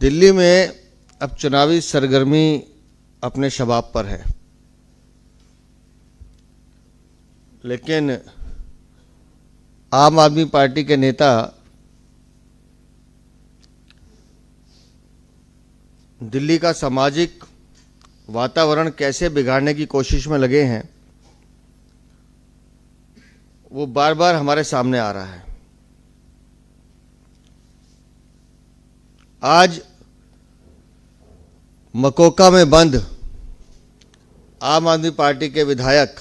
दिल्ली में अब चुनावी सरगर्मी अपने शबाब पर है, लेकिन आम आदमी पार्टी के नेता दिल्ली का सामाजिक वातावरण कैसे बिगाड़ने की कोशिश में लगे हैं, वो बार बार हमारे सामने आ रहा है। आज मकोका में बंद आम आदमी पार्टी के विधायक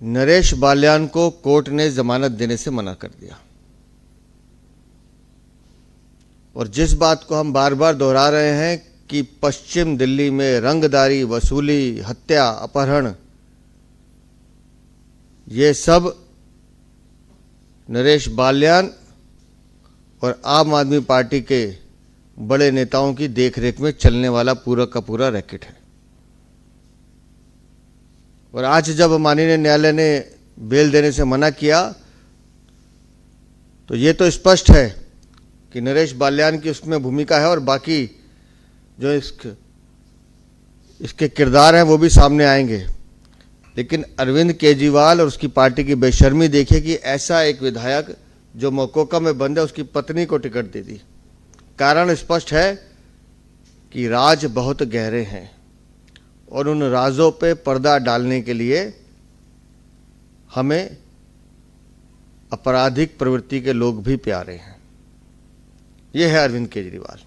नरेश बाल्यान को कोर्ट ने जमानत देने से मना कर दिया। और जिस बात को हम बार बार दोहरा रहे हैं कि पश्चिम दिल्ली में रंगदारी, वसूली, हत्या, अपहरण, ये सब नरेश बाल्यान और आम आदमी पार्टी के बड़े नेताओं की देखरेख में चलने वाला पूरा का पूरा रैकेट है। और आज जब माननीय न्यायालय ने बेल देने से मना किया तो ये तो स्पष्ट है कि नरेश बाल्यान की उसमें भूमिका है और बाकी जो इसके किरदार हैं वो भी सामने आएंगे। लेकिन अरविंद केजरीवाल और उसकी पार्टी की बेशर्मी देखिए कि ऐसा एक विधायक जो मकोका में बंद है उसकी पत्नी को टिकट दे दी। कारण स्पष्ट है कि राज बहुत गहरे हैं और उन राजों पे पर्दा डालने के लिए हमें आपराधिक प्रवृत्ति के लोग भी प्यारे हैं। यह है अरविंद केजरीवाल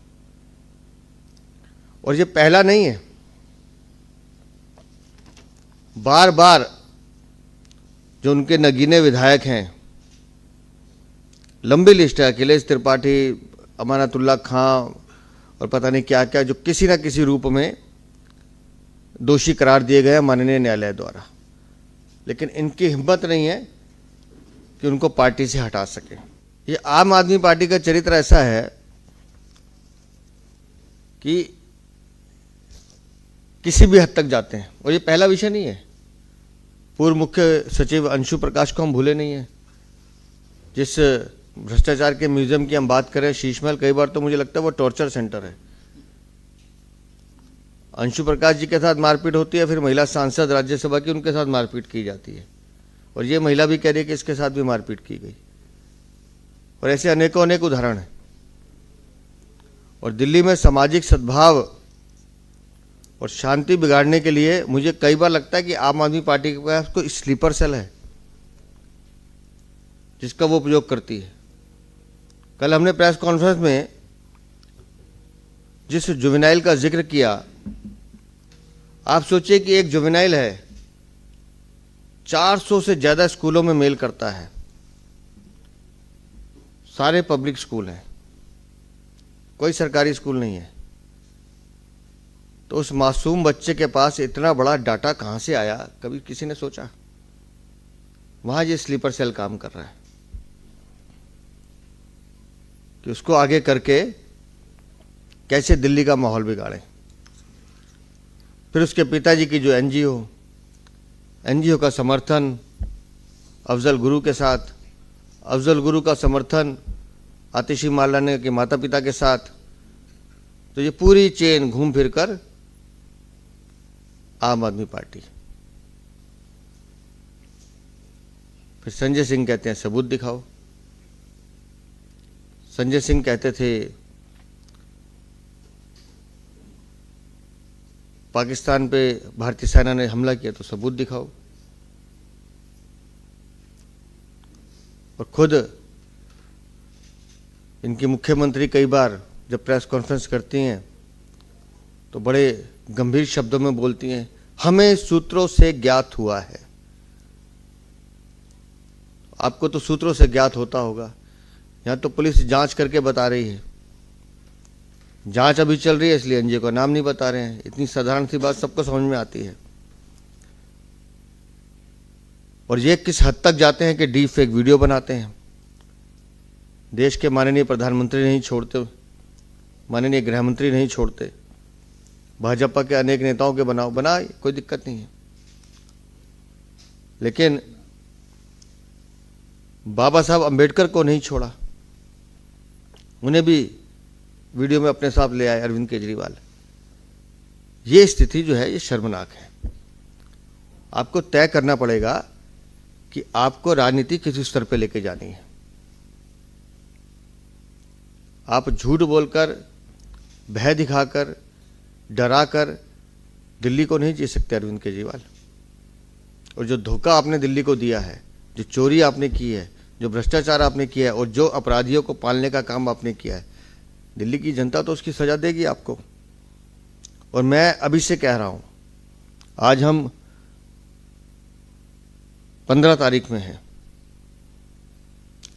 और ये पहला नहीं है। बार बार जो उनके नगीने विधायक हैं, लंबी लिस्ट है, अखिलेश त्रिपाठी, अमानतुल्लाह खां और पता नहीं क्या क्या, जो किसी न किसी रूप में दोषी करार दिए गए माननीय न्यायालय द्वारा। लेकिन इनकी हिम्मत नहीं है कि उनको पार्टी से हटा सके। ये आम आदमी पार्टी का चरित्र ऐसा है कि किसी भी हद तक जाते हैं। और ये पहला विषय नहीं है। पूर्व मुख्य सचिव अंशु प्रकाश को हम भूले नहीं हैं। जिस भ्रष्टाचार के म्यूजियम की हम बात करें, शीश महल, कई बार तो मुझे लगता है वो टॉर्चर सेंटर है। अंशु प्रकाश जी के साथ मारपीट होती है, फिर महिला सांसद राज्यसभा की, उनके साथ मारपीट की जाती है और ये महिला भी कह रही है कि इसके साथ भी मारपीट की गई। और ऐसे अनेकों अनेक उदाहरण हैं। और दिल्ली में सामाजिक सद्भाव और शांति बिगाड़ने के लिए मुझे कई बार लगता है कि आम आदमी पार्टी के पास कोई स्लीपर सेल है जिसका वो उपयोग करती है। कल हमने प्रेस कॉन्फ्रेंस में जिस जुवेनाइल का जिक्र किया, आप सोचिए कि एक जुवेनाइल है, 400 से ज़्यादा स्कूलों में मेल करता है, सारे पब्लिक स्कूल हैं, कोई सरकारी स्कूल नहीं है। तो उस मासूम बच्चे के पास इतना बड़ा डाटा कहाँ से आया, कभी किसी ने सोचा? वहाँ ये स्लीपर सेल काम कर रहा है कि उसको आगे करके कैसे दिल्ली का माहौल बिगाड़े। फिर उसके पिताजी की जो एनजीओ का समर्थन अफजल गुरु के साथ, अफजल गुरु का समर्थन आतिशी मालानी के माता पिता के साथ। तो ये पूरी चेन घूम फिर कर आम आदमी पार्टी। फिर संजय सिंह कहते हैं सबूत दिखाओ। संजय सिंह कहते थे पाकिस्तान पे भारतीय सेना ने हमला किया, तो सबूत दिखाओ। और खुद इनकी मुख्यमंत्री कई बार जब प्रेस कॉन्फ्रेंस करती हैं तो बड़े गंभीर शब्दों में बोलती हैं, हमें सूत्रों से ज्ञात हुआ है। आपको तो सूत्रों से ज्ञात होता होगा। यहाँ तो पुलिस जांच करके बता रही है, जांच अभी चल रही है, इसलिए एनजीओ का नाम नहीं बता रहे हैं। इतनी साधारण सी बात सबको समझ में आती है। और ये किस हद तक जाते हैं कि डीप फेक वीडियो बनाते हैं। देश के माननीय प्रधानमंत्री नहीं छोड़ते, माननीय गृहमंत्री नहीं छोड़ते, भाजपा के अनेक नेताओं के बनाए, कोई दिक्कत नहीं है। लेकिन बाबा साहब अंबेडकर को नहीं छोड़ा, उन्हें भी वीडियो में अपने साथ ले आए अरविंद केजरीवाल। ये स्थिति जो है ये शर्मनाक है। आपको तय करना पड़ेगा कि आपको राजनीति किस स्तर पे लेके जानी है। आप झूठ बोलकर, भय दिखाकर, डराकर दिल्ली को नहीं जी सकते अरविंद केजरीवाल। और जो धोखा आपने दिल्ली को दिया है, जो चोरी आपने की है, जो भ्रष्टाचार आपने किया है और जो अपराधियों को पालने का काम आपने किया है, दिल्ली की जनता तो उसकी सजा देगी आपको। और मैं अभी से कह रहा हूं, आज हम 15 तारीख में हैं,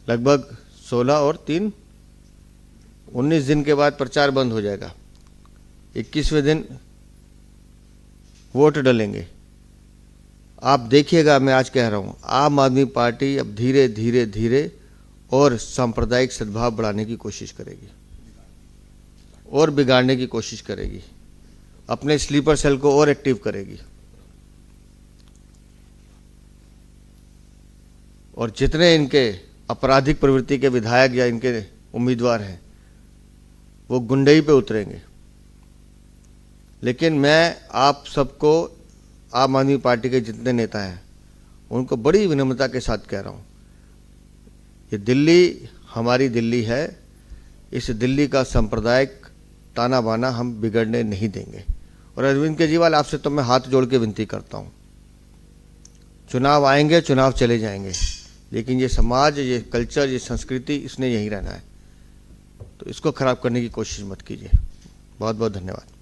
लगभग 16 और 3 19 दिन के बाद प्रचार बंद हो जाएगा। 21वें दिन वोट डलेंगे। आप देखिएगा, मैं आज कह रहा हूं, आम आदमी पार्टी अब धीरे धीरे धीरे और सांप्रदायिक सद्भाव बढ़ाने की कोशिश करेगी और बिगाड़ने की कोशिश करेगी, अपने स्लीपर सेल को और एक्टिव करेगी। और जितने इनके आपराधिक प्रवृत्ति के विधायक या इनके उम्मीदवार हैं वो गुंडई पे उतरेंगे। लेकिन मैं आप सबको, आम आदमी पार्टी के जितने नेता हैं उनको बड़ी विनम्रता के साथ कह रहा हूं, ये दिल्ली हमारी दिल्ली है। इस दिल्ली का सांप्रदायिक ताना बाना हम बिगड़ने नहीं देंगे। और अरविंद केजरीवाल, आपसे तो मैं हाथ जोड़ के विनती करता हूं, चुनाव आएंगे, चुनाव चले जाएंगे, लेकिन ये समाज, ये कल्चर, ये संस्कृति, इसने यहीं रहना है। तो इसको खराब करने की कोशिश मत कीजिए। बहुत बहुत धन्यवाद।